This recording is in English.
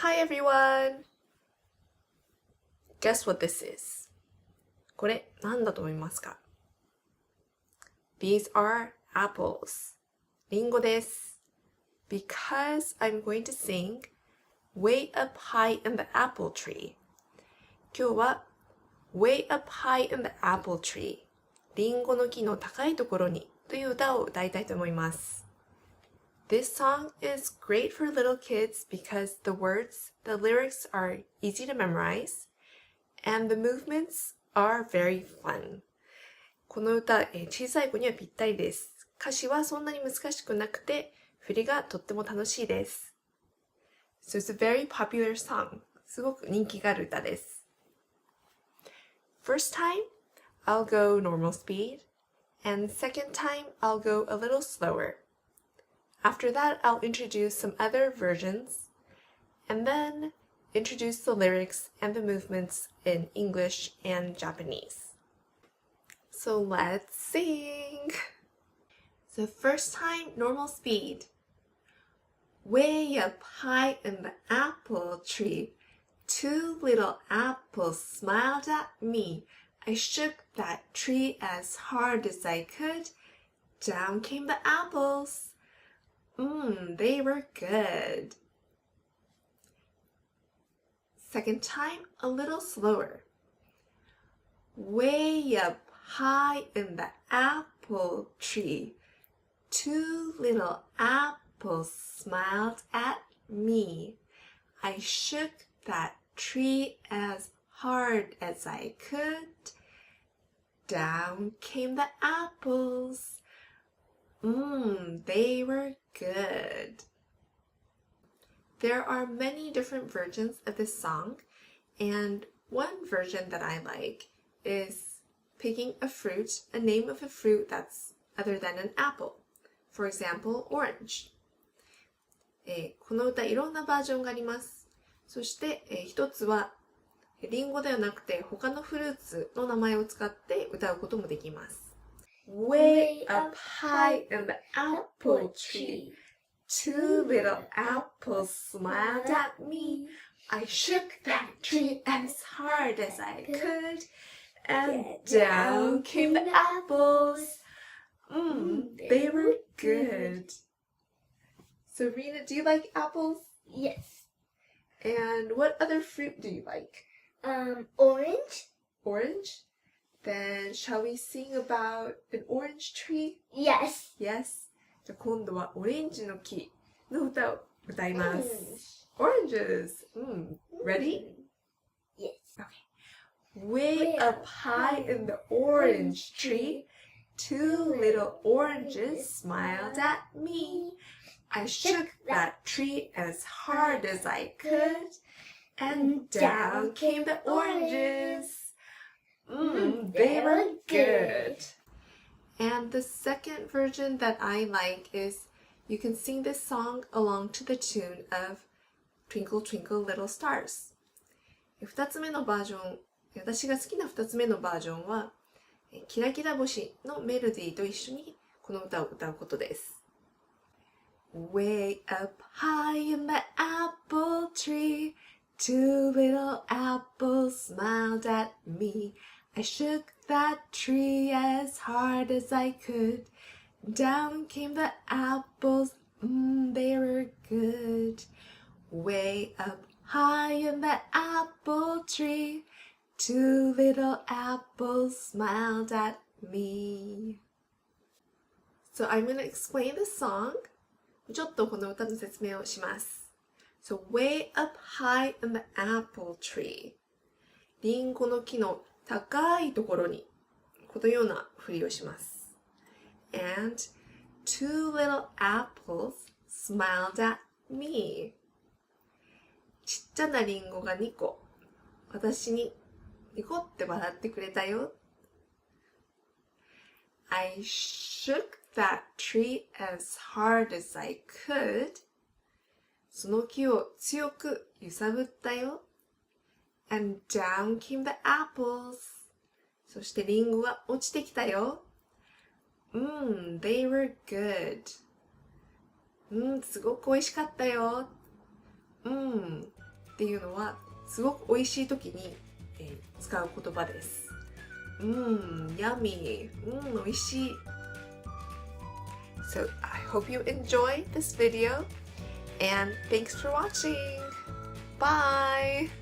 Hi everyone! Guess what this is? これ何だと思いますか？ These are apples. リンゴです。Because I'm going to sing Way up high in the apple tree. 今日は Way up high in the apple tree. リンゴの木の高いところにという歌を歌いたいと思います。This song is great for little kids because the lyrics are easy to memorize, and the movements are very fun. この歌、小さい子にはぴったりです。歌詞はそんなに難しくなくて、振りがとっても楽しいです。So it's a very popular song. すごく人気がある歌です。First time, I'll go normal speed, and second time, I'll go a little slower.After that, I'll introduce some other versions, and then introduce the lyrics and the movements in English and Japanese. So let's sing! So first time, normal speed. Way up high in the apple tree, two little apples smiled at me. I shook that tree as hard as I could. Down came the apples.They were good. Second time, a little slower. Way up high in the apple tree, two little apples smiled at me. I shook that tree as hard as I could. Down came the apples.They were good. There are many different versions of this song, and one version that I like is picking a name of a fruit that's other than an apple. For example, orange. この歌いろんなバージョンがあります。そして、一つはリンゴではなくて他のフルーツの名前を使って歌うこともできます。Way up high in the apple tree, two little apples smiled at me. I shook that tree as hard as I could, and down came the apples. They were good. So Rena, do you like apples? Yes. And what other fruit do you like? Orange. Orange?Then shall we sing about an orange tree? Yes. Yes. じゃあ今度はオレンジの木の歌を歌います。Oranges. Ready? Yes. Okay. Way up high in the orange tree, two little oranges smiled at me. I shook that tree as hard as I could, and down came the oranges.They were good. And the second version that I like is you can sing this song along to the tune of Twinkle Twinkle Little Stars. 二つ目のバージョン、私が好きな二つ目のバージョンはキラキラ星のメロディーと一緒にこの歌を歌うことです。Way up high in the apple tree, two little apples smiled at me.I shook that tree as hard as I could. Down came the apples, they were good. Way up high in the apple tree, two little apples smiled at me. So I'm going to explain the song. ちょっとこの歌の説明をします。So way up high in the apple tree. リンゴの木の高いところにこのような振りをします。And two little apples smiled at me. ちっちゃなリンゴが2個私にニコって笑ってくれたよ。I shook that tree as hard as I could. その木を強く揺さぶったよ。And down came the apples. そしてリンゴが落ちてきたよ。They were good. すごく美味しかったよ。っていうのはすごく美味しい時に、使う言葉です。yummy. 美味しい。So I hope you enjoyed this video and thanks for watching. Bye!